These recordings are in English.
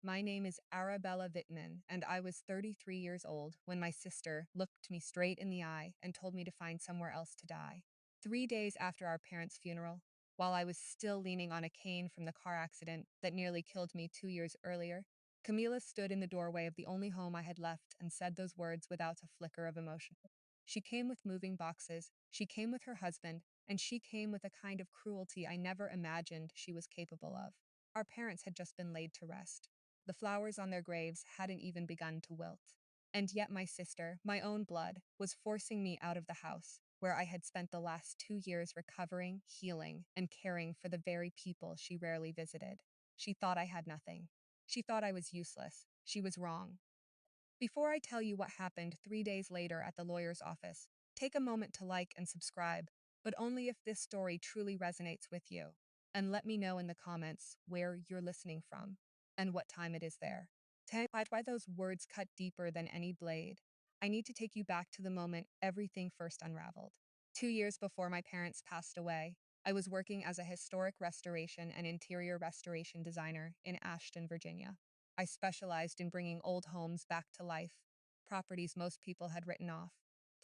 My name is Arabella Vittman, and I was 33 years old when my sister looked me straight in the eye and told me to find somewhere else to die. 3 days after our parents' funeral, while I was still leaning on a cane from the car accident that nearly killed me 2 years earlier, Camila stood in the doorway of the only home I had left and said those words without a flicker of emotion. She came with moving boxes, she came with her husband, and she came with a kind of cruelty I never imagined she was capable of. Our parents had just been laid to rest. The flowers on their graves hadn't even begun to wilt. And yet my sister, my own blood, was forcing me out of the house, where I had spent the last 2 years recovering, healing, and caring for the very people she rarely visited. She thought I had nothing. She thought I was useless. She was wrong. Before I tell you what happened 3 days later at the lawyer's office, take a moment to like and subscribe, but only if this story truly resonates with you. And let me know in the comments where you're listening from and what time it is there. Tell why those words cut deeper than any blade. I need to take you back to the moment everything first unraveled. 2 years before my parents passed away, I was working as a historic restoration and interior restoration designer in Ashton, Virginia. I specialized in bringing old homes back to life, properties most people had written off,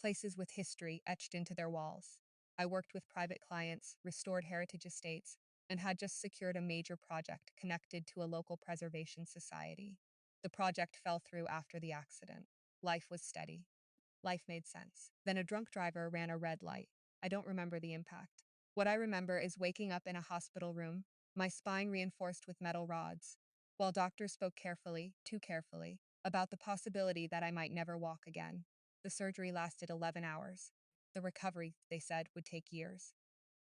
places with history etched into their walls. I worked with private clients, restored heritage estates, and had just secured a major project connected to a local preservation society. The project fell through after the accident. Life was steady. Life made sense. Then a drunk driver ran a red light. I don't remember the impact. What I remember is waking up in a hospital room, my spine reinforced with metal rods, while doctors spoke carefully, too carefully, about the possibility that I might never walk again. The surgery lasted 11 hours. The recovery, they said, would take years.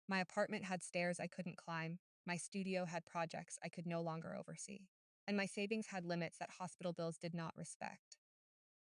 My apartment had stairs I couldn't climb, my studio had projects I could no longer oversee, and my savings had limits that hospital bills did not respect.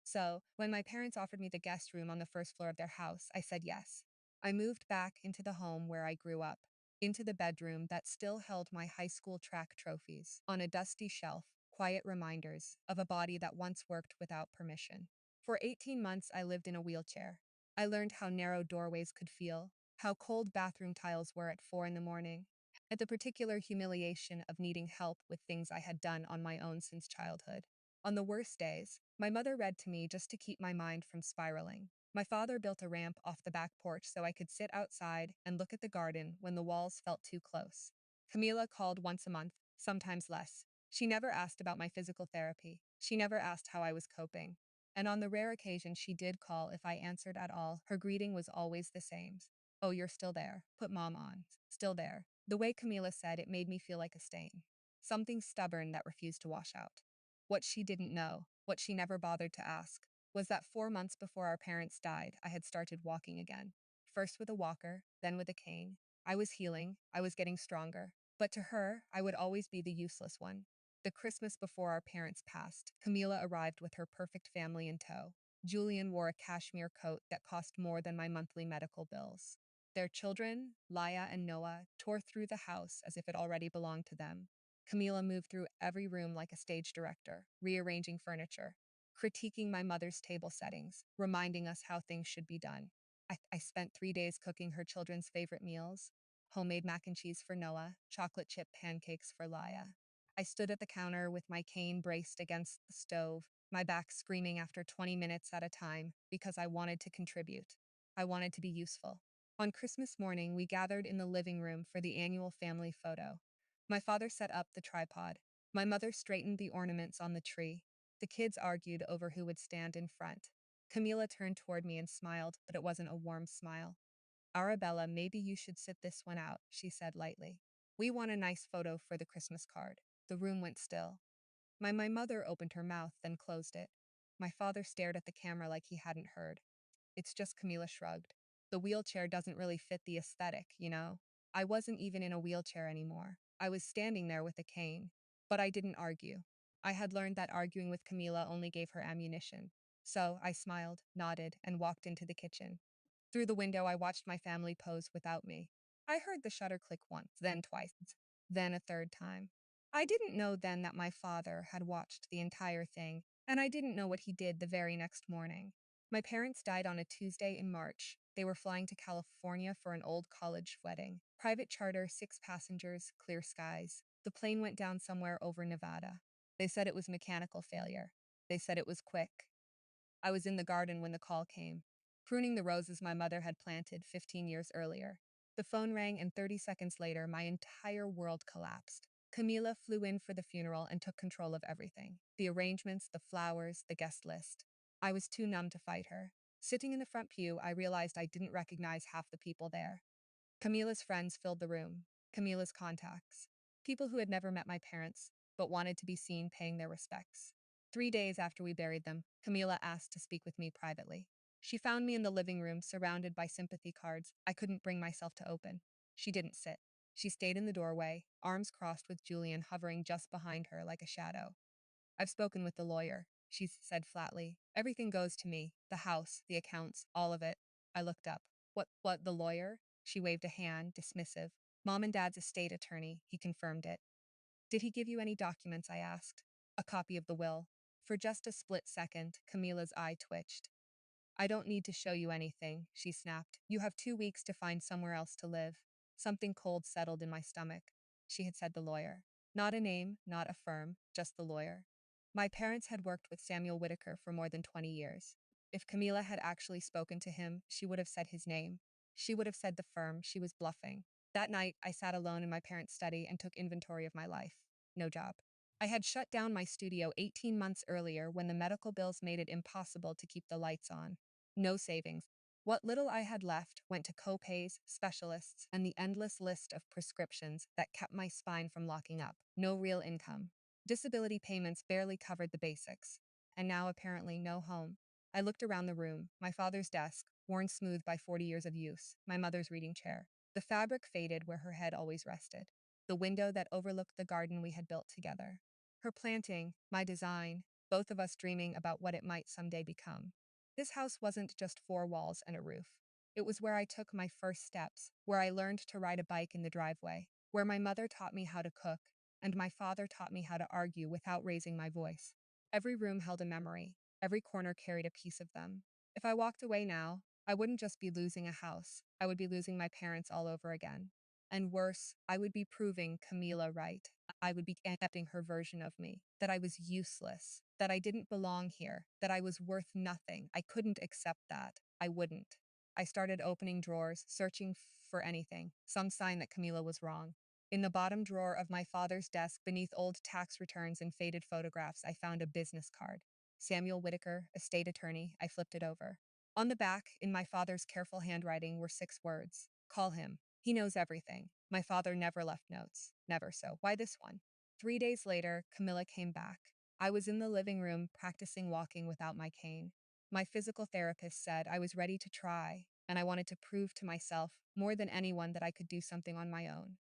So, when my parents offered me the guest room on the first floor of their house, I said yes. I moved back into the home where I grew up, into the bedroom that still held my high school track trophies. On a dusty shelf, quiet reminders of a body that once worked without permission. For 18 months, I lived in a wheelchair. I learned how narrow doorways could feel, how cold bathroom tiles were at 4 in the morning, and the particular humiliation of needing help with things I had done on my own since childhood. On the worst days, my mother read to me just to keep my mind from spiraling. My father built a ramp off the back porch so I could sit outside and look at the garden when the walls felt too close. Camila called once a month, sometimes less. She never asked about my physical therapy. She never asked how I was coping. And on the rare occasion she did call, if I answered at all, her greeting was always the same. Oh, you're still there. Put mom on. Still there. The way Camila said it made me feel like a stain. Something stubborn that refused to wash out. What she didn't know, what she never bothered to ask, was that 4 months before our parents died, I had started walking again. First with a walker, then with a cane. I was healing, I was getting stronger. But to her, I would always be the useless one. The Christmas before our parents passed, Camila arrived with her perfect family in tow. Julian wore a cashmere coat that cost more than my monthly medical bills. Their children, Laya and Noah, tore through the house as if it already belonged to them. Camila moved through every room like a stage director, rearranging furniture, critiquing my mother's table settings, reminding us how things should be done. I spent 3 days cooking her children's favorite meals: homemade mac and cheese for Noah, chocolate chip pancakes for Laya. I stood at the counter with my cane braced against the stove, my back screaming after 20 minutes at a time because I wanted to contribute. I wanted to be useful. On Christmas morning, we gathered in the living room for the annual family photo. My father set up the tripod. My mother straightened the ornaments on the tree. The kids argued over who would stand in front. Camila turned toward me and smiled, but it wasn't a warm smile. Arabella, maybe you should sit this one out, she said lightly. We want a nice photo for the Christmas card. The room went still. My mother opened her mouth, then closed it. My father stared at the camera like he hadn't heard. It's just, Camila shrugged. The wheelchair doesn't really fit the aesthetic, you know? I wasn't even in a wheelchair anymore. I was standing there with a cane. But I didn't argue. I had learned that arguing with Camila only gave her ammunition. So I smiled, nodded, and walked into the kitchen. Through the window, I watched my family pose without me. I heard the shutter click once, then twice, then a third time. I didn't know then that my father had watched the entire thing, and I didn't know what he did the very next morning. My parents died on a Tuesday in March. They were flying to California for an old college wedding. Private charter, 6 passengers, clear skies. The plane went down somewhere over Nevada. They said it was mechanical failure. They said it was quick. I was in the garden when the call came, pruning the roses my mother had planted 15 years earlier. The phone rang, and 30 seconds later, my entire world collapsed. Camila flew in for the funeral and took control of everything: the arrangements, the flowers, the guest list. I was too numb to fight her. Sitting in the front pew, I realized I didn't recognize half the people there. Camila's friends filled the room, Camila's contacts, people who had never met my parents but wanted to be seen paying their respects. 3 days after we buried them, Camila asked to speak with me privately. She found me in the living room, surrounded by sympathy cards I couldn't bring myself to open. She didn't sit. She stayed in the doorway, arms crossed, with Julian hovering just behind her like a shadow. "I've spoken with the lawyer," she said flatly. "Everything goes to me: the house, the accounts, all of it." I looked up. What, the lawyer?" She waved a hand, dismissive. "Mom and Dad's estate attorney," he confirmed it. "Did he give you any documents?" I asked. "A copy of the will." For just a split second, Camila's eye twitched. "I don't need to show you anything," she snapped. "You have 2 weeks to find somewhere else to live." Something cold settled in my stomach. She had said the lawyer. Not a name, not a firm, just the lawyer. My parents had worked with Samuel Whitaker for more than 20 years. If Camila had actually spoken to him, she would have said his name. She would have said the firm. She was bluffing. That night, I sat alone in my parents' study and took inventory of my life. No job. I had shut down my studio 18 months earlier when the medical bills made it impossible to keep the lights on. No savings. What little I had left went to co-pays, specialists, and the endless list of prescriptions that kept my spine from locking up. No real income. Disability payments barely covered the basics. And now apparently no home. I looked around the room: my father's desk, worn smooth by 40 years of use; my mother's reading chair, the fabric faded where her head always rested; the window that overlooked the garden we had built together. Her planting, my design, both of us dreaming about what it might someday become. This house wasn't just 4 walls and a roof. It was where I took my first steps, where I learned to ride a bike in the driveway, where my mother taught me how to cook, and my father taught me how to argue without raising my voice. Every room held a memory. Every corner carried a piece of them. If I walked away now, I wouldn't just be losing a house. I would be losing my parents all over again. And worse, I would be proving Camila right. I would be accepting her version of me, that I was useless, that I didn't belong here, that I was worth nothing. I couldn't accept that. I wouldn't. I started opening drawers, searching for anything, some sign that Camila was wrong. In the bottom drawer of my father's desk, beneath old tax returns and faded photographs, I found a business card. Samuel Whitaker, estate attorney. I flipped it over. On the back, in my father's careful handwriting, were 6 words: "Call him. He knows everything." My father never left notes. Never. So why this one? 3 days later, Camilla came back. I was in the living room practicing walking without my cane. My physical therapist said I was ready to try, and I wanted to prove to myself more than anyone that I could do something on my own.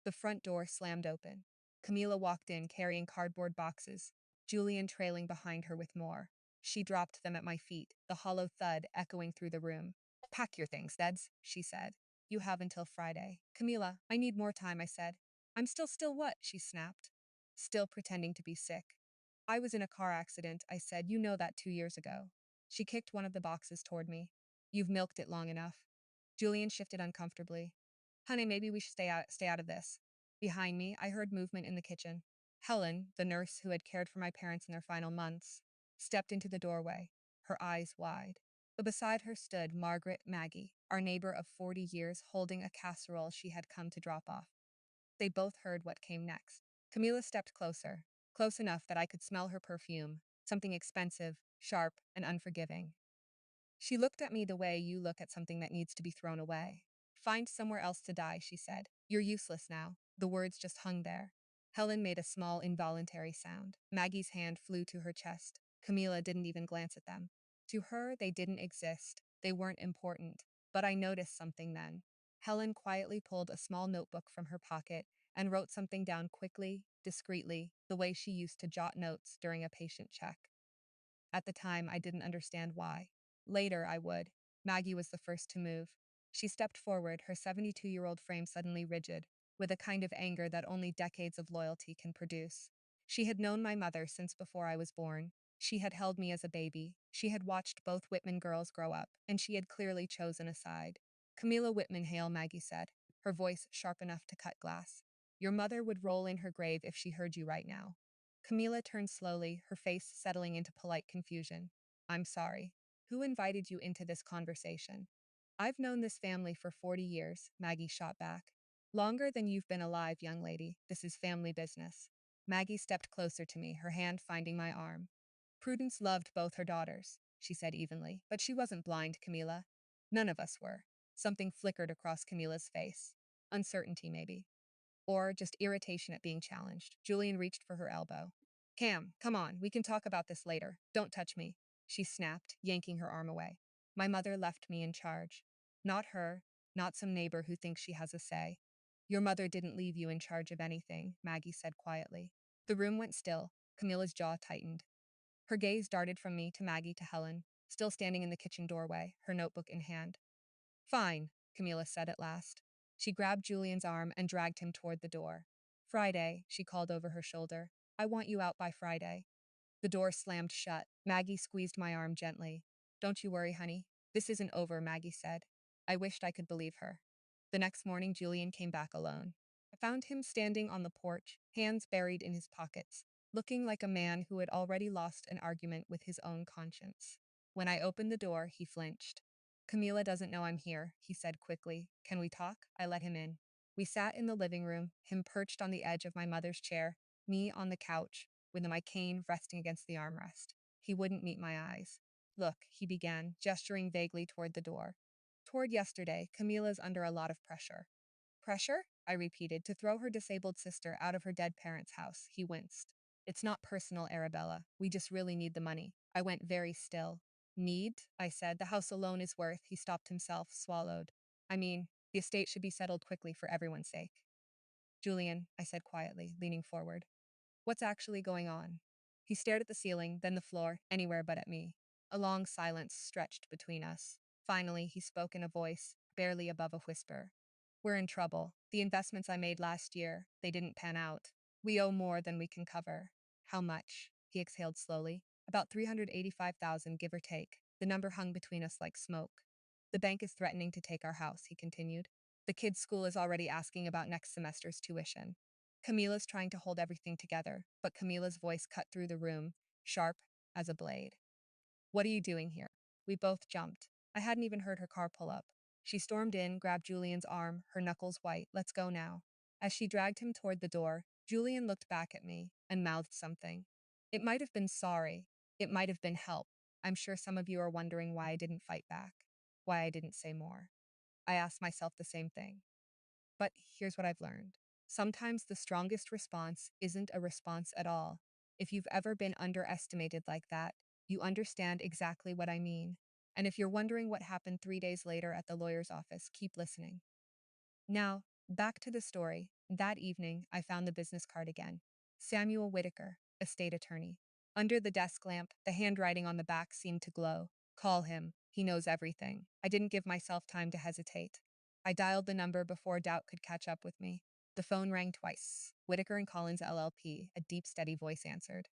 The front door slammed open. Camila walked in carrying cardboard boxes, Julian trailing behind her with more. She dropped them at my feet, the hollow thud echoing through the room. "Pack your things, Deds," she said. "You have until Friday." "Camila, I need more time," I said. "I'm still what?" she snapped. "Still pretending to be sick." "I was in a car accident," I said. "You know that 2 years ago." She kicked one of the boxes toward me. "You've milked it long enough." Julian shifted uncomfortably. "Honey, maybe we should stay out of this." Behind me, I heard movement in the kitchen. Helen, the nurse who had cared for my parents in their final months, stepped into the doorway, her eyes wide. But beside her stood Margaret Maggie, our neighbor of 40 years, holding a casserole she had come to drop off. They both heard what came next. Camila stepped closer, close enough that I could smell her perfume, something expensive, sharp, and unforgiving. She looked at me the way you look at something that needs to be thrown away. "Find somewhere else to die," she said. "You're useless now." The words just hung there. Helen made a small, involuntary sound. Maggie's hand flew to her chest. Camila didn't even glance at them. To her, they didn't exist. They weren't important. But I noticed something then. Helen quietly pulled a small notebook from her pocket and wrote something down quickly, discreetly, the way she used to jot notes during a patient check. At the time, I didn't understand why. Later, I would. Maggie was the first to move. She stepped forward, her 72-year-old frame suddenly rigid, with a kind of anger that only decades of loyalty can produce. She had known my mother since before I was born. She had held me as a baby. She had watched both Whitman girls grow up, and she had clearly chosen a side. "Camila Whitman Hale," Maggie said, her voice sharp enough to cut glass. "Your mother would roll in her grave if she heard you right now." Camila turned slowly, her face settling into polite confusion. I'm sorry. Who invited you into this conversation? I've known this family for 40 years, Maggie shot back. Longer than you've been alive, young lady. This is family business. Maggie stepped closer to me, her hand finding my arm. Prudence loved both her daughters, she said evenly, but she wasn't blind, Camila. None of us were. Something flickered across Camila's face. Uncertainty, maybe. Or just irritation at being challenged. Julian reached for her elbow. Cam, come on, we can talk about this later. Don't touch me, she snapped, yanking her arm away. My mother left me in charge. Not her, not some neighbor who thinks she has a say. Your mother didn't leave you in charge of anything, Maggie said quietly. The room went still. Camilla's jaw tightened. Her gaze darted from me to Maggie to Helen, still standing in the kitchen doorway, her notebook in hand. Fine, Camila said at last. She grabbed Julian's arm and dragged him toward the door. Friday, she called over her shoulder. I want you out by Friday. The door slammed shut. Maggie squeezed my arm gently. Don't you worry, honey. This isn't over, Maggie said. I wished I could believe her. The next morning, Julian came back alone. I found him standing on the porch, hands buried in his pockets, looking like a man who had already lost an argument with his own conscience. When I opened the door, he flinched. Camila doesn't know I'm here, he said quickly. Can we talk? I let him in. We sat in the living room, him perched on the edge of my mother's chair, me on the couch, with my cane resting against the armrest. He wouldn't meet my eyes. Look, he began, gesturing vaguely toward the door. Toward yesterday, Camila's under a lot of pressure. Pressure? I repeated, to throw her disabled sister out of her dead parents' house. He winced. It's not personal, Arabella. We just really need the money. I went very still. Need? I said. The house alone is worth. He stopped himself, swallowed. I mean, the estate should be settled quickly for everyone's sake. Julian, I said quietly, leaning forward. What's actually going on? He stared at the ceiling, then the floor, anywhere but at me. A long silence stretched between us. Finally, he spoke in a voice, barely above a whisper. We're in trouble. The investments I made last year, they didn't pan out. We owe more than we can cover. How much? He exhaled slowly. About 385,000, give or take. The number hung between us like smoke. The bank is threatening to take our house, he continued. The kids' school is already asking about next semester's tuition. Camila's trying to hold everything together, but Camila's voice cut through the room, sharp as a blade. What are you doing here? We both jumped. I hadn't even heard her car pull up. She stormed in, grabbed Julian's arm, her knuckles white. Let's go now. As she dragged him toward the door, Julian looked back at me and mouthed something. It might have been sorry. It might have been help. I'm sure some of you are wondering why I didn't fight back, why I didn't say more. I asked myself the same thing. But here's what I've learned. Sometimes the strongest response isn't a response at all. If you've ever been underestimated like that, you understand exactly what I mean. And if you're wondering what happened 3 days later at the lawyer's office, keep listening. Now, back to the story. That evening, I found the business card again. Samuel Whitaker, estate attorney. Under the desk lamp, the handwriting on the back seemed to glow. Call him. He knows everything. I didn't give myself time to hesitate. I dialed the number before doubt could catch up with me. The phone rang twice. Whitaker and Collins LLP, a deep, steady voice answered.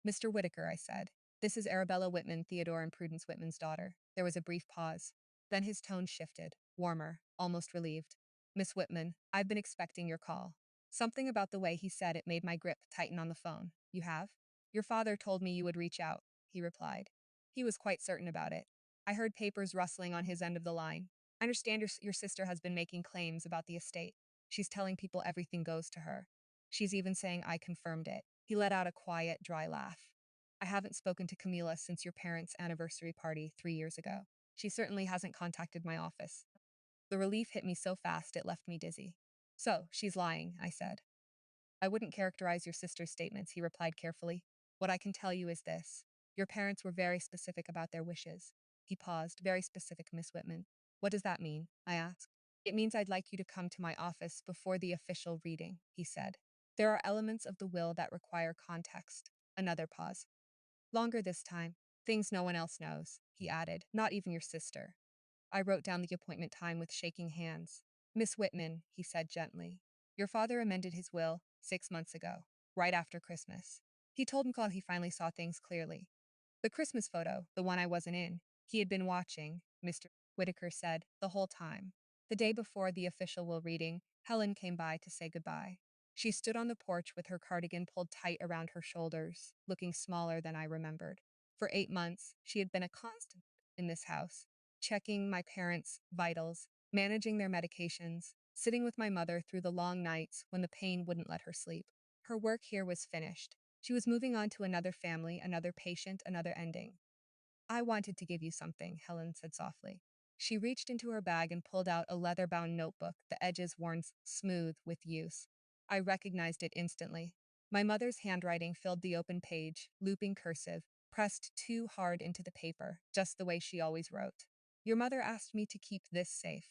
Mr. Whitaker, I said. This is Arabella Whitman, Theodore and Prudence Whitman's daughter. There was a brief pause. Then his tone shifted, warmer, almost relieved. Miss Whitman, I've been expecting your call. Something about the way he said it made my grip tighten on the phone. You have? Your father told me you would reach out, he replied. He was quite certain about it. I heard papers rustling on his end of the line. I understand your sister has been making claims about the estate. She's telling people everything goes to her. She's even saying I confirmed it. He let out a quiet, dry laugh. I haven't spoken to Camila since your parents' anniversary party 3 years ago. She certainly hasn't contacted my office. The relief hit me so fast it left me dizzy. So, she's lying, I said. I wouldn't characterize your sister's statements, he replied carefully. What I can tell you is this. Your parents were very specific about their wishes. He paused. Very specific, Miss Whitman. What does that mean? I asked. It means I'd like you to come to my office before the official reading, he said. There are elements of the will that require context. Another pause. Longer this time. Things no one else knows, he added. Not even your sister. I wrote down the appointment time with shaking hands. Miss Whitman, he said gently. Your father amended his will 6 months ago, right after Christmas. He told Nicole he finally saw things clearly. The Christmas photo, the one I wasn't in, he had been watching, Mr. Whitaker said, the whole time. The day before the official will reading, Helen came by to say goodbye. She stood on the porch with her cardigan pulled tight around her shoulders, looking smaller than I remembered. For 8 months, she had been a constant in this house, checking my parents' vitals, managing their medications, sitting with my mother through the long nights when the pain wouldn't let her sleep. Her work here was finished. She was moving on to another family, another patient, another ending. I wanted to give you something, Helen said softly. She reached into her bag and pulled out a leather-bound notebook, the edges worn smooth with use. I recognized it instantly. My mother's handwriting filled the open page, looping cursive, pressed too hard into the paper, just the way she always wrote. Your mother asked me to keep this safe,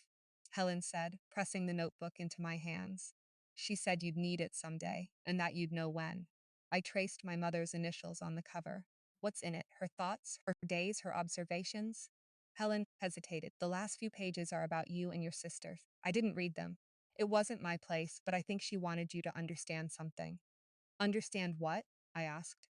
Helen said, pressing the notebook into my hands. She said you'd need it someday, and that you'd know when. I traced my mother's initials on the cover. What's in it? Her thoughts, her days, her observations? Helen hesitated. The last few pages are about you and your sister. I didn't read them. It wasn't my place, but I think she wanted you to understand something. Understand what? I asked.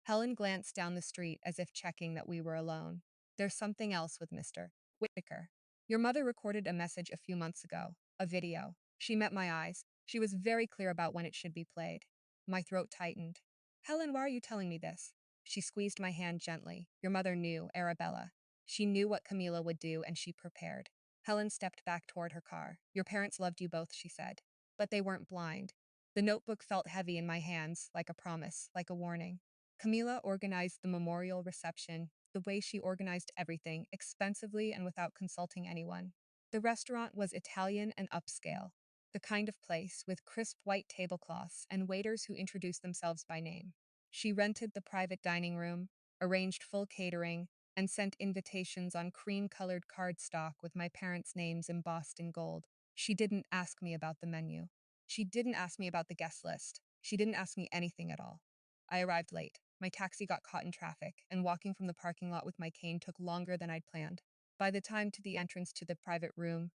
Helen glanced down the street as if checking that we were alone. There's something else with Mr. Whitaker. Your mother recorded a message a few months ago, a video. She met my eyes. She was very clear about when it should be played. My throat tightened. Helen, why are you telling me this? She squeezed my hand gently. Your mother knew, Arabella. She knew what Camila would do, and she prepared. Helen stepped back toward her car. Your parents loved you both, she said. But they weren't blind. The notebook felt heavy in my hands, like a promise, like a warning. Camila organized the memorial reception the way she organized everything, expensively and without consulting anyone. The restaurant was Italian and upscale, the kind of place with crisp white tablecloths and waiters who introduced themselves by name. She rented the private dining room, arranged full catering, and sent invitations on cream-colored cardstock with my parents' names embossed in gold. She didn't ask me about the menu. She didn't ask me about the guest list. She didn't ask me anything at all. I arrived late. My taxi got caught in traffic, and walking from the parking lot with my cane took longer than I'd planned. By the time to the entrance to the private room,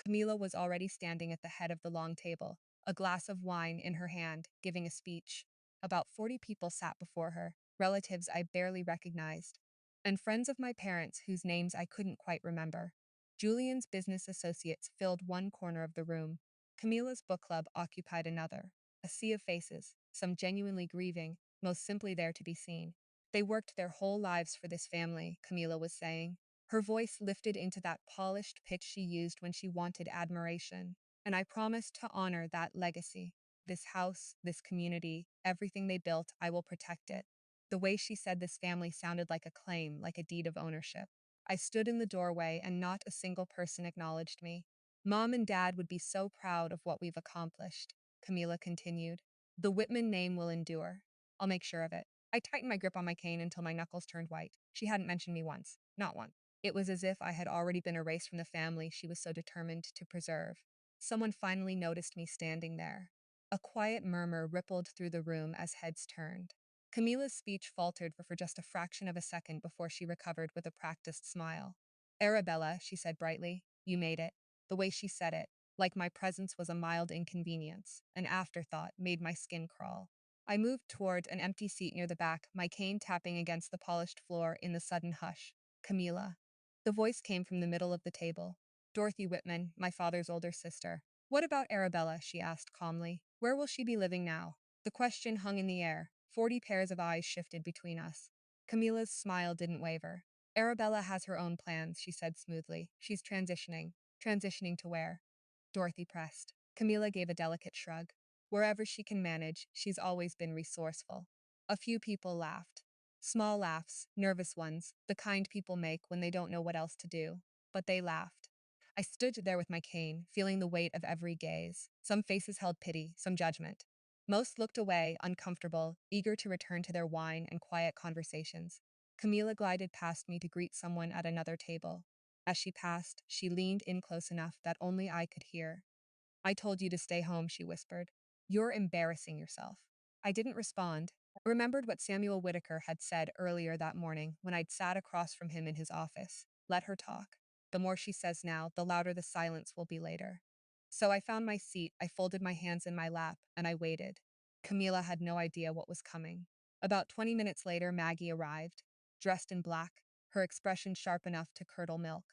Camila was already standing at the head of the long table, a glass of wine in her hand, giving a speech. About 40 people sat before her, relatives I barely recognized, and friends of my parents whose names I couldn't quite remember. Julian's business associates filled one corner of the room. Camila's book club occupied another. A sea of faces, some genuinely grieving, most simply there to be seen. They worked their whole lives for this family, Camila was saying. Her voice lifted into that polished pitch she used when she wanted admiration. And I promised to honor that legacy. This house, this community, everything they built, I will protect it. The way she said this family sounded like a claim, like a deed of ownership. I stood in the doorway and not a single person acknowledged me. Mom and Dad would be so proud of what we've accomplished, Camila continued. The Whitman name will endure. I'll make sure of it. I tightened my grip on my cane until my knuckles turned white. She hadn't mentioned me once. Not once. It was as if I had already been erased from the family she was so determined to preserve. Someone finally noticed me standing there. A quiet murmur rippled through the room as heads turned. Camila's speech faltered for just a fraction of a second before she recovered with a practiced smile. Arabella, she said brightly, you made it. The way she said it, like my presence was a mild inconvenience, an afterthought, made my skin crawl. I moved toward an empty seat near the back, my cane tapping against the polished floor in the sudden hush. Camila. The voice came from the middle of the table. Dorothy Whitman, my father's older sister. What about Arabella? She asked calmly. Where will she be living now? The question hung in the air. 40 pairs of eyes shifted between us. Camila's smile didn't waver. Arabella has her own plans, she said smoothly. She's transitioning. Transitioning to where? Dorothy pressed. Camila gave a delicate shrug. Wherever she can manage, she's always been resourceful. A few people laughed. Small laughs, nervous ones, the kind people make when they don't know what else to do. But they laughed. I stood there with my cane, feeling the weight of every gaze. Some faces held pity, some judgment. Most looked away, uncomfortable, eager to return to their wine and quiet conversations. Camila glided past me to greet someone at another table. As she passed, she leaned in close enough that only I could hear. I told you to stay home, she whispered. You're embarrassing yourself. I didn't respond. I remembered what Samuel Whitaker had said earlier that morning when I'd sat across from him in his office. Let her talk. The more she says now, the louder the silence will be later. So I found my seat, I folded my hands in my lap, and I waited. Camila had no idea what was coming. About 20 minutes later, Maggie arrived, dressed in black, her expression sharp enough to curdle milk.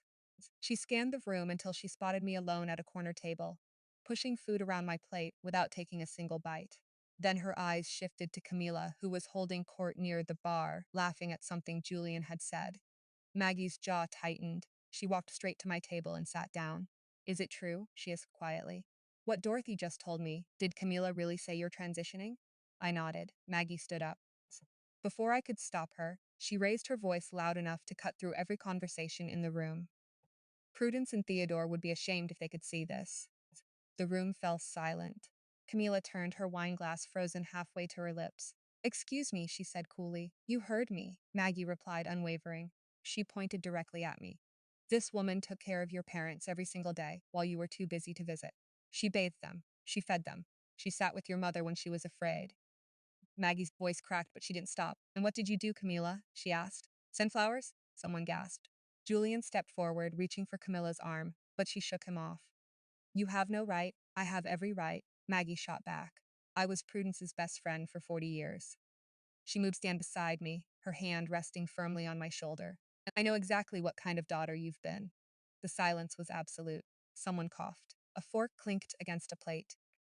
She scanned the room until she spotted me alone at a corner table. pushing food around my plate without taking a single bite. Then her eyes shifted to Camila, who was holding court near the bar, laughing at something Julian had said. Maggie's jaw tightened. She walked straight to my table and sat down. Is it true? She asked quietly. What Dorothy just told me. Did Camila really say you're transitioning? I nodded. Maggie stood up. Before I could stop her, she raised her voice loud enough to cut through every conversation in the room. Prudence and Theodore would be ashamed if they could see this. The room fell silent. Camila turned, her wine glass frozen halfway to her lips. Excuse me, she said coolly. You heard me, Maggie replied, unwavering. She pointed directly at me. This woman took care of your parents every single day while you were too busy to visit. She bathed them. She fed them. She sat with your mother when she was afraid. Maggie's voice cracked, but she didn't stop. And what did you do, Camila? She asked. Send flowers? Someone gasped. Julian stepped forward, reaching for Camilla's arm, but she shook him off. You have no right. I have every right, Maggie shot back. I was Prudence's best friend for 40 years. She moved to stand beside me, her hand resting firmly on my shoulder. I know exactly what kind of daughter you've been. The silence was absolute. Someone coughed. A fork clinked against a plate.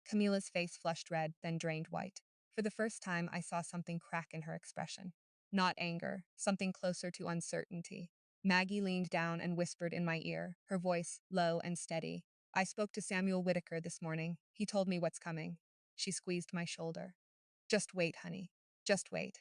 Camila's face flushed red, then drained white. For the first time, I saw something crack in her expression. Not anger, something closer to uncertainty. Maggie leaned down and whispered in my ear, her voice low and steady. I spoke to Samuel Whitaker this morning. He told me what's coming. She squeezed my shoulder. Just wait, honey. Just wait.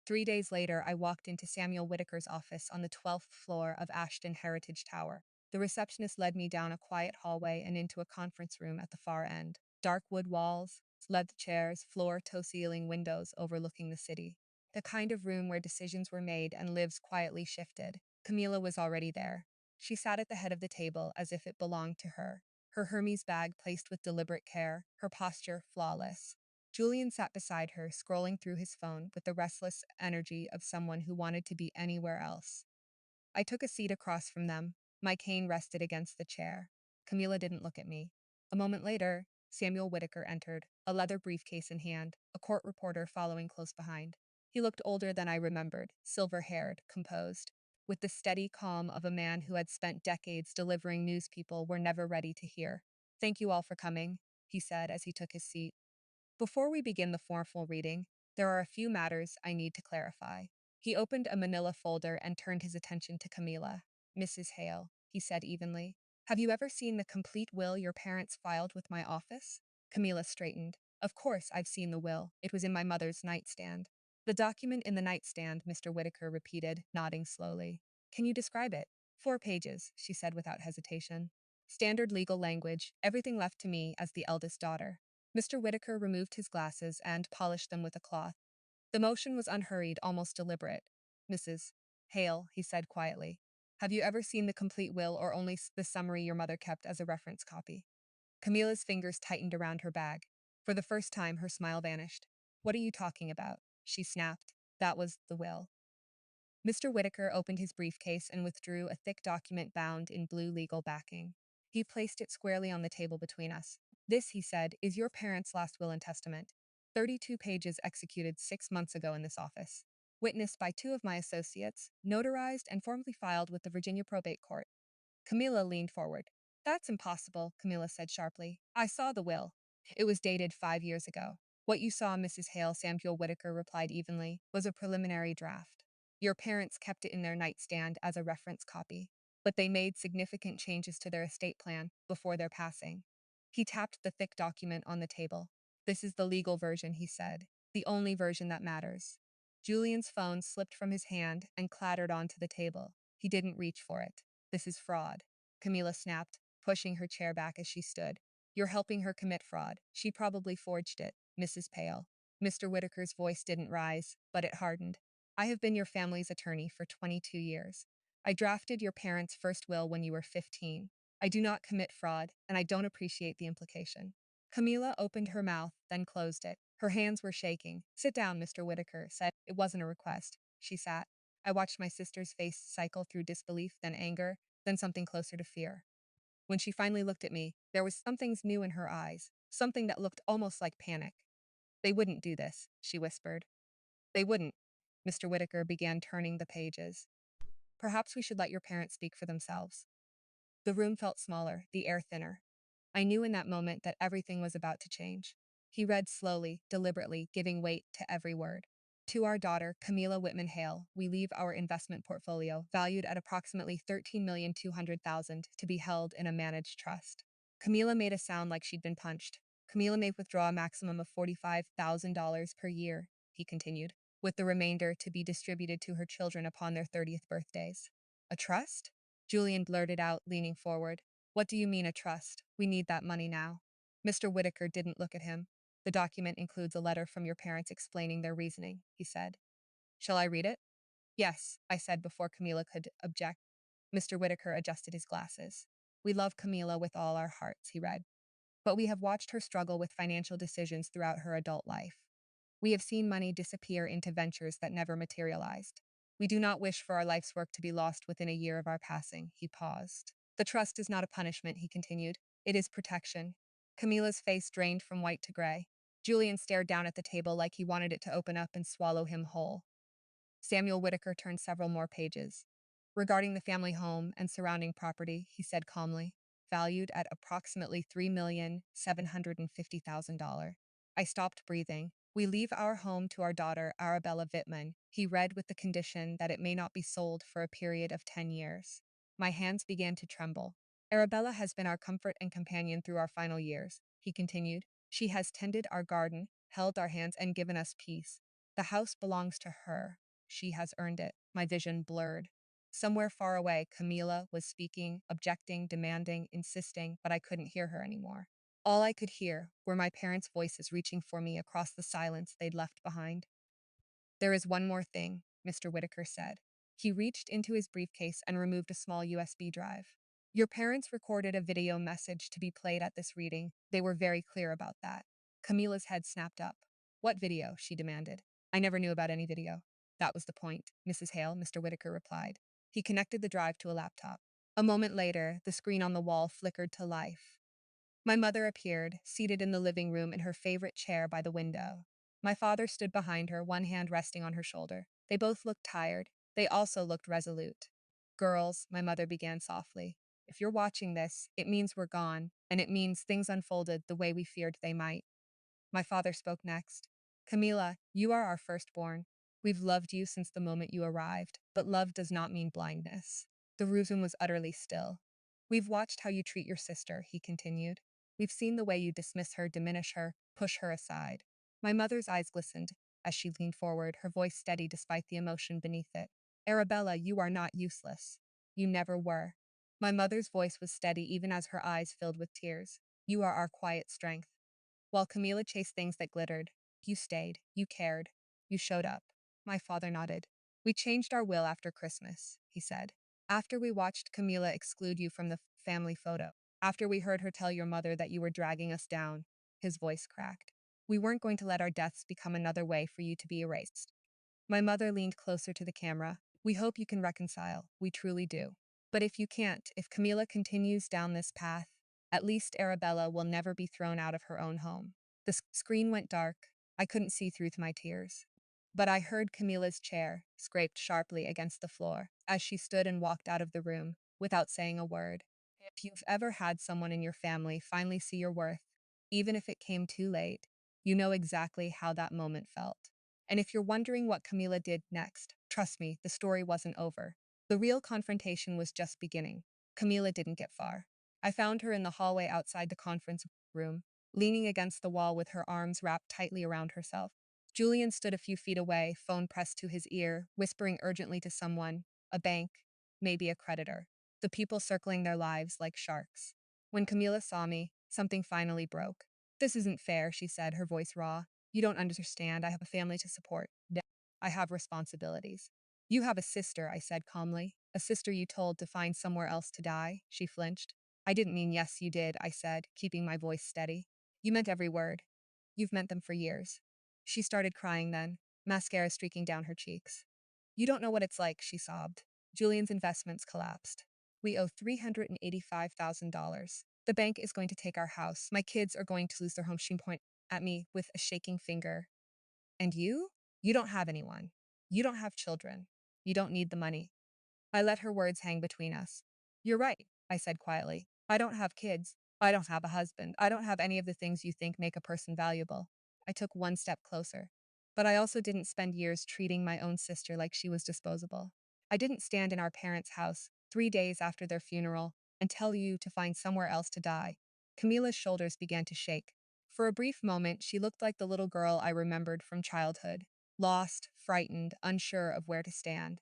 3 days later, I walked into Samuel Whitaker's office on the 12th floor of Ashton Heritage Tower. The receptionist led me down a quiet hallway and into a conference room at the far end. Dark wood walls, leather chairs, floor-to-ceiling windows overlooking the city. The kind of room where decisions were made and lives quietly shifted. Camila was already there. She sat at the head of the table as if it belonged to her Hermes bag placed with deliberate care, her posture flawless. Julian sat beside her, scrolling through his phone with the restless energy of someone who wanted to be anywhere else. I took a seat across from them. My cane rested against the chair. Camila didn't look at me. A moment later, Samuel Whitaker entered, a leather briefcase in hand, a court reporter following close behind. He looked older than I remembered, silver-haired, composed, with the steady calm of a man who had spent decades delivering news people were never ready to hear. Thank you all for coming, he said as he took his seat. Before we begin the formal reading, there are a few matters I need to clarify. He opened a manila folder and turned his attention to Camila. Mrs. Hale, he said evenly, have you ever seen the complete will your parents filed with my office? Camila straightened. Of course I've seen the will. It was in my mother's nightstand. The document in the nightstand, Mr. Whitaker repeated, nodding slowly. Can you describe it? 4 pages, she said without hesitation. Standard legal language, everything left to me as the eldest daughter. Mr. Whitaker removed his glasses and polished them with a cloth. The motion was unhurried, almost deliberate. Mrs. Hale, he said quietly, have you ever seen the complete will or only the summary your mother kept as a reference copy? Camila's fingers tightened around her bag. For the first time, her smile vanished. What are you talking about? She snapped. That was the will. Mr. Whitaker opened his briefcase and withdrew a thick document bound in blue legal backing. He placed it squarely on the table between us. This, he said, is your parents' last will and testament. 32 pages executed 6 months ago in this office. Witnessed by 2 of my associates, notarized and formally filed with the Virginia Probate Court. Camila leaned forward. That's impossible, Camila said sharply. I saw the will. It was dated 5 years ago. What you saw, Mrs. Hale, Samuel Whitaker replied evenly, was a preliminary draft. Your parents kept it in their nightstand as a reference copy, but they made significant changes to their estate plan before their passing. He tapped the thick document on the table. This is the legal version, he said, the only version that matters. Julian's phone slipped from his hand and clattered onto the table. He didn't reach for it. This is fraud, Camila snapped, pushing her chair back as she stood. You're helping her commit fraud. She probably forged it, Mrs. Pale. Mr. Whitaker's voice didn't rise, but it hardened. I have been your family's attorney for 22 years. I drafted your parents' first will when you were 15. I do not commit fraud, and I don't appreciate the implication. Camila opened her mouth, then closed it. Her hands were shaking. Sit down, Mr. Whitaker said. It wasn't a request. She sat. I watched my sister's face cycle through disbelief, then anger, then something closer to fear. When she finally looked at me, there was something new in her eyes, something that looked almost like panic. They wouldn't do this, she whispered. They wouldn't. Mr. Whitaker began turning the pages. Perhaps we should let your parents speak for themselves. The room felt smaller, the air thinner. I knew in that moment that everything was about to change. He read slowly, deliberately, giving weight to every word. To our daughter, Camila Whitman Hale, we leave our investment portfolio, valued at approximately $13,200,000, to be held in a managed trust. Camila made a sound like she'd been punched. Camila may withdraw a maximum of $45,000 per year, he continued, with the remainder to be distributed to her children upon their 30th birthdays. A trust? Julian blurted out, leaning forward. What do you mean, a trust? We need that money now. Mr. Whitaker didn't look at him. The document includes a letter from your parents explaining their reasoning, he said. Shall I read it? Yes, I said before Camila could object. Mr. Whitaker adjusted his glasses. We love Camila with all our hearts, he read. But we have watched her struggle with financial decisions throughout her adult life. We have seen money disappear into ventures that never materialized. We do not wish for our life's work to be lost within a year of our passing, he paused. The trust is not a punishment, he continued. It is protection. Camila's face drained from white to gray. Julian stared down at the table like he wanted it to open up and swallow him whole. Samuel Whitaker turned several more pages. Regarding the family home and surrounding property, he said calmly, valued at approximately $3,750,000. I stopped breathing. We leave our home to our daughter, Arabella Vittman, he read, with the condition that it may not be sold for a period of 10 years. My hands began to tremble. Arabella has been our comfort and companion through our final years, he continued. She has tended our garden, held our hands, and given us peace. The house belongs to her. She has earned it. My vision blurred. Somewhere far away, Camila was speaking, objecting, demanding, insisting, but I couldn't hear her anymore. All I could hear were my parents' voices reaching for me across the silence they'd left behind. There is one more thing, Mr. Whitaker said. He reached into his briefcase and removed a small USB drive. Your parents recorded a video message to be played at this reading. They were very clear about that. Camila's head snapped up. What video? She demanded. I never knew about any video. That was the point, Mrs. Hale, Mr. Whitaker replied. He connected the drive to a laptop. A moment later, the screen on the wall flickered to life. My mother appeared, seated in the living room in her favorite chair by the window. My father stood behind her, one hand resting on her shoulder. They both looked tired. They also looked resolute. Girls, my mother began softly. If you're watching this, it means we're gone, and it means things unfolded the way we feared they might. My father spoke next. Camila, you are our firstborn. We've loved you since the moment you arrived, but love does not mean blindness. The room was utterly still. We've watched how you treat your sister, he continued. We've seen the way you dismiss her, diminish her, push her aside. My mother's eyes glistened as she leaned forward, her voice steady despite the emotion beneath it. Arabella, you are not useless. You never were. My mother's voice was steady even as her eyes filled with tears. You are our quiet strength. While Camila chased things that glittered, you stayed, you cared, you showed up. My father nodded. We changed our will after Christmas, he said. After we watched Camila exclude you from the family photo. After we heard her tell your mother that you were dragging us down. His voice cracked. We weren't going to let our deaths become another way for you to be erased. My mother leaned closer to the camera. We hope you can reconcile. We truly do. But if you can't, if Camila continues down this path, at least Arabella will never be thrown out of her own home. The screen went dark. I couldn't see through my tears. But I heard Camila's chair scraped sharply against the floor as she stood and walked out of the room without saying a word. If you've ever had someone in your family finally see your worth, even if it came too late, you know exactly how that moment felt. And if you're wondering what Camila did next, trust me, the story wasn't over. The real confrontation was just beginning. Camila didn't get far. I found her in the hallway outside the conference room, leaning against the wall with her arms wrapped tightly around herself. Julian stood a few feet away, phone pressed to his ear, whispering urgently to someone, a bank, maybe a creditor. The people circling their lives like sharks. When Camila saw me, something finally broke. This isn't fair, she said, her voice raw. You don't understand. I have a family to support. I have responsibilities. You have a sister, I said calmly. A sister you told to find somewhere else to die, she flinched. I didn't mean yes, you did, I said, keeping my voice steady. You meant every word. You've meant them for years. She started crying then, mascara streaking down her cheeks. You don't know what it's like, she sobbed. Julian's investments collapsed. We owe $385,000. The bank is going to take our house. My kids are going to lose their home. She pointed at me with a shaking finger. And you? You don't have anyone. You don't have children. You don't need the money. I let her words hang between us. You're right, I said quietly. I don't have kids. I don't have a husband. I don't have any of the things you think make a person valuable. I took one step closer. But I also didn't spend years treating my own sister like she was disposable. I didn't stand in our parents' house 3 days after their funeral and tell you to find somewhere else to die. Camila's shoulders began to shake. For a brief moment, she looked like the little girl I remembered from childhood, lost, frightened, unsure of where to stand.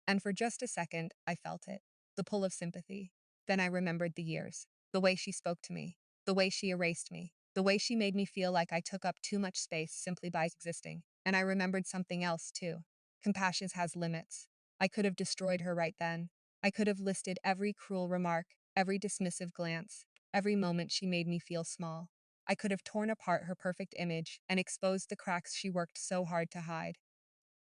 And for just a second, I felt it, the pull of sympathy. Then I remembered the years, the way she spoke to me, the way she erased me, the way she made me feel like I took up too much space simply by existing. And I remembered something else, too. Compassion has limits. I could have destroyed her right then. I could have listed every cruel remark, every dismissive glance, every moment she made me feel small. I could have torn apart her perfect image and exposed the cracks she worked so hard to hide.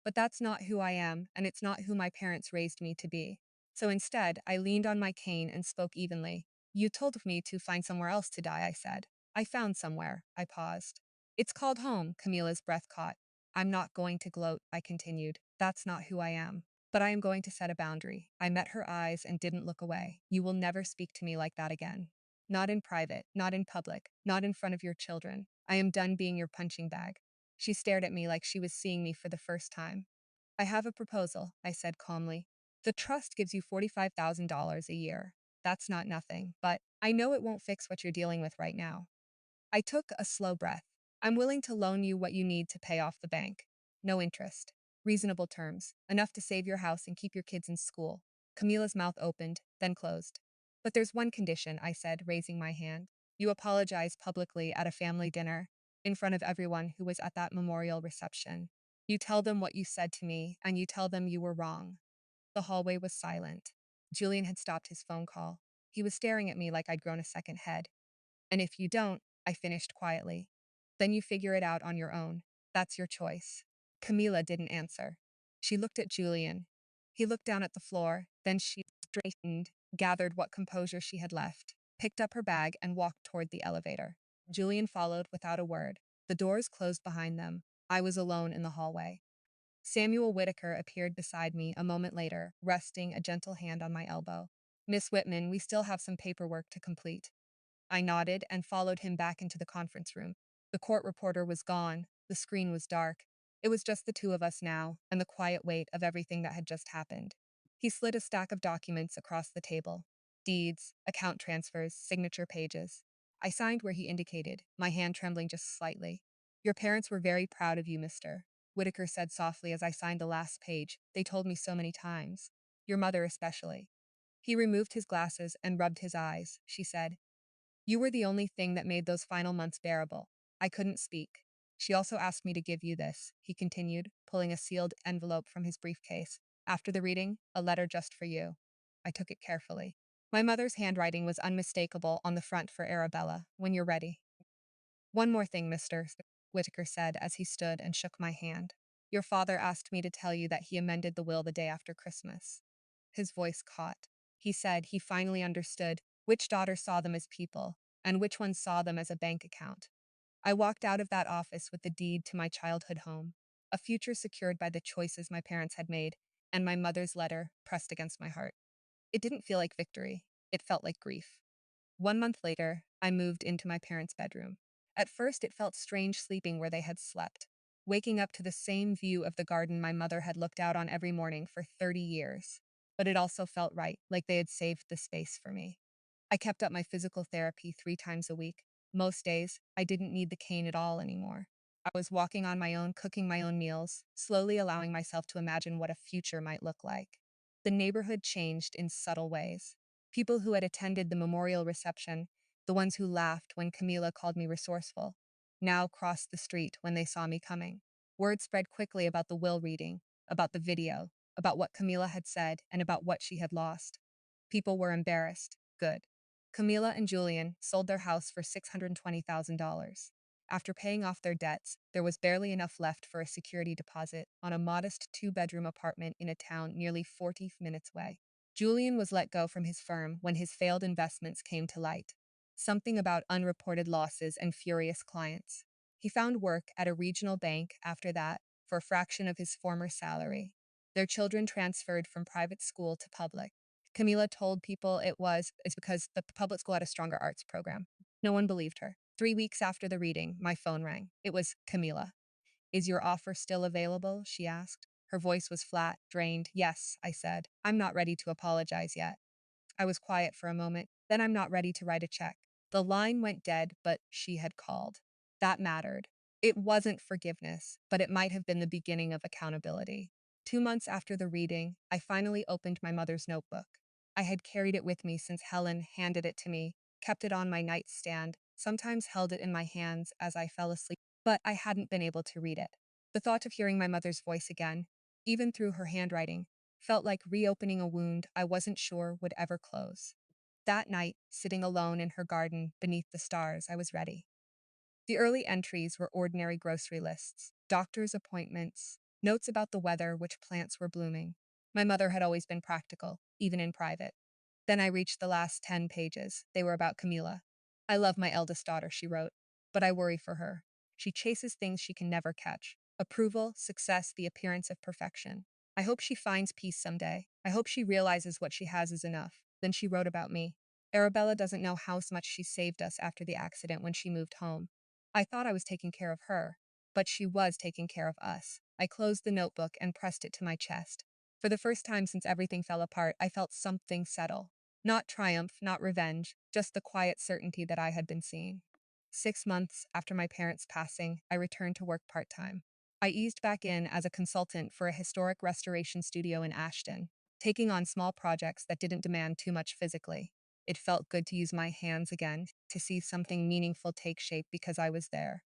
But that's not who I am, and it's not who my parents raised me to be. So instead, I leaned on my cane and spoke evenly. You told me to find somewhere else to die, I said. I found somewhere. I paused. It's called home, Camila's breath caught. I'm not going to gloat, I continued. That's not who I am. But I am going to set a boundary. I met her eyes and didn't look away. You will never speak to me like that again. Not in private, not in public, not in front of your children. I am done being your punching bag. She stared at me like she was seeing me for the first time. I have a proposal, I said calmly. The trust gives you $45,000 a year. That's not nothing, but I know it won't fix what you're dealing with right now. I took a slow breath. I'm willing to loan you what you need to pay off the bank. No interest. Reasonable terms. Enough to save your house and keep your kids in school. Camila's mouth opened, then closed. But there's one condition, I said, raising my hand. You apologize publicly at a family dinner, in front of everyone who was at that memorial reception. You tell them what you said to me, and you tell them you were wrong. The hallway was silent. Julian had stopped his phone call. He was staring at me like I'd grown a second head. And if you don't, I finished quietly, then you figure it out on your own. That's your choice. Camila didn't answer. She looked at Julian. He looked down at the floor, then she straightened, gathered what composure she had left, picked up her bag, and walked toward the elevator. Julian followed without a word. The doors closed behind them. I was alone in the hallway. Samuel Whitaker appeared beside me a moment later, resting a gentle hand on my elbow. Miss Whitman, we still have some paperwork to complete. I nodded and followed him back into the conference room. The court reporter was gone. The screen was dark. It was just the two of us now, and the quiet weight of everything that had just happened. He slid a stack of documents across the table. Deeds, account transfers, signature pages. I signed where he indicated, my hand trembling just slightly. Your parents were very proud of you, mister, Whitaker said softly as I signed the last page. They told me so many times. Your mother especially. He removed his glasses and rubbed his eyes. She said, you were the only thing that made those final months bearable. I couldn't speak. She also asked me to give you this, he continued, pulling a sealed envelope from his briefcase. After the reading, a letter just for you. I took it carefully. My mother's handwriting was unmistakable on the front for Arabella. When you're ready. One more thing, Mr. Whitaker said as he stood and shook my hand. Your father asked me to tell you that he amended the will the day after Christmas. His voice caught. He said he finally understood which daughter saw them as people and which one saw them as a bank account. I walked out of that office with the deed to my childhood home, a future secured by the choices my parents had made, and my mother's letter pressed against my heart. It didn't feel like victory. It felt like grief. 1 month later, I moved into my parents' bedroom. At first, it felt strange sleeping where they had slept, waking up to the same view of the garden my mother had looked out on every morning for 30 years. But it also felt right, like they had saved the space for me. I kept up my physical therapy 3 times a week. Most days, I didn't need the cane at all anymore. I was walking on my own, cooking my own meals, slowly allowing myself to imagine what a future might look like. The neighborhood changed in subtle ways. People who had attended the memorial reception, the ones who laughed when Camila called me resourceful, now crossed the street when they saw me coming. Word spread quickly about the will reading, about the video, about what Camila had said, and about what she had lost. People were embarrassed. Good. Camila and Julian sold their house for $620,000. After paying off their debts, there was barely enough left for a security deposit on a modest 2-bedroom apartment in a town nearly 40 minutes away. Julian was let go from his firm when his failed investments came to light. Something about unreported losses and furious clients. He found work at a regional bank after that for a fraction of his former salary. Their children transferred from private school to public. Camila told people it's because the public school had a stronger arts program. No one believed her. 3 weeks after the reading, my phone rang. It was Camila. Is your offer still available? She asked. Her voice was flat, drained. Yes, I said. I'm not ready to apologize yet. I was quiet for a moment. Then I'm not ready to write a check. The line went dead, but she had called. That mattered. It wasn't forgiveness, but it might have been the beginning of accountability. 2 months after the reading, I finally opened my mother's notebook. I had carried it with me since Helen handed it to me, kept it on my nightstand, sometimes held it in my hands as I fell asleep, but I hadn't been able to read it. The thought of hearing my mother's voice again, even through her handwriting, felt like reopening a wound I wasn't sure would ever close. That night, sitting alone in her garden beneath the stars, I was ready. The early entries were ordinary grocery lists, doctor's appointments, notes about the weather, which plants were blooming. My mother had always been practical, even in private. Then I reached the last 10 pages. They were about Camila. I love my eldest daughter, she wrote, but I worry for her. She chases things she can never catch: approval, success, the appearance of perfection. I hope she finds peace someday. I hope she realizes what she has is enough. Then she wrote about me. Arabella doesn't know how much she saved us after the accident when she moved home. I thought I was taking care of her, but she was taking care of us. I closed the notebook and pressed it to my chest. For the first time since everything fell apart, I felt something settle. Not triumph, not revenge, just the quiet certainty that I had been seen. 6 months after my parents' passing, I returned to work part-time. I eased back in as a consultant for a historic restoration studio in Ashton, taking on small projects that didn't demand too much physically. It felt good to use my hands again, to see something meaningful take shape because I was there.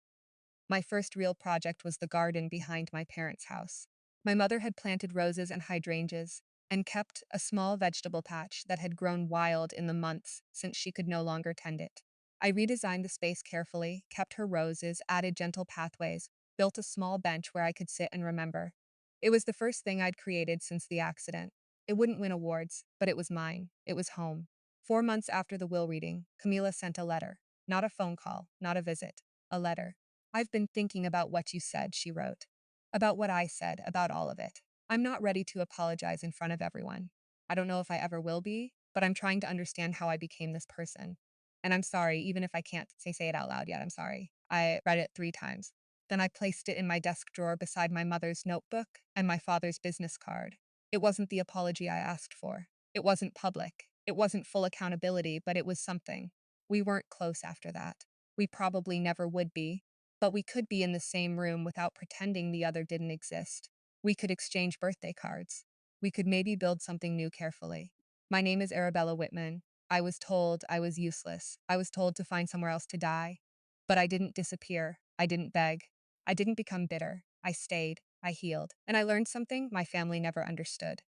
My first real project was the garden behind my parents' house. My mother had planted roses and hydrangeas and kept a small vegetable patch that had grown wild in the months since she could no longer tend it. I redesigned the space carefully, kept her roses, added gentle pathways, built a small bench where I could sit and remember. It was the first thing I'd created since the accident. It wouldn't win awards, but it was mine. It was home. 4 months after the will reading, Camila sent a letter. Not a phone call, not a visit. A letter. I've been thinking about what you said, she wrote. About what I said, about all of it. I'm not ready to apologize in front of everyone. I don't know if I ever will be, but I'm trying to understand how I became this person. And I'm sorry, even if I can't say it out loud yet, I'm sorry. I read it 3 times. Then I placed it in my desk drawer beside my mother's notebook and my father's business card. It wasn't the apology I asked for. It wasn't public. It wasn't full accountability, but it was something. We weren't close after that. We probably never would be, but we could be in the same room without pretending the other didn't exist. We could exchange birthday cards. We could maybe build something new carefully. My name is Arabella Whitman. I was told I was useless. I was told to find somewhere else to die. But I didn't disappear. I didn't beg. I didn't become bitter. I stayed. I healed. And I learned something my family never understood.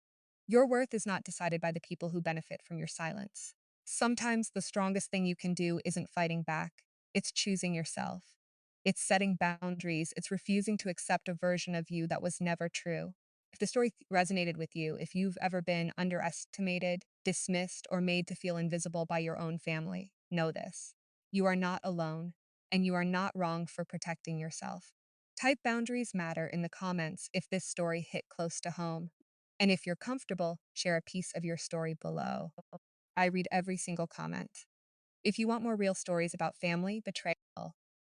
Your worth is not decided by the people who benefit from your silence. Sometimes the strongest thing you can do isn't fighting back, it's choosing yourself. It's setting boundaries, it's refusing to accept a version of you that was never true. If the story resonated with you, if you've ever been underestimated, dismissed, or made to feel invisible by your own family, know this. You are not alone, and you are not wrong for protecting yourself. Type boundaries matter in the comments if this story hit close to home. And if you're comfortable, share a piece of your story below. I read every single comment. If you want more real stories about family, betrayal,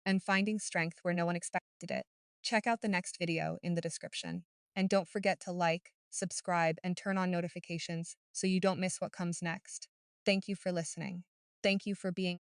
and finding strength where no one expected it, check out the next video in the description. And don't forget to like, subscribe, and turn on notifications so you don't miss what comes next. Thank you for listening. Thank you for being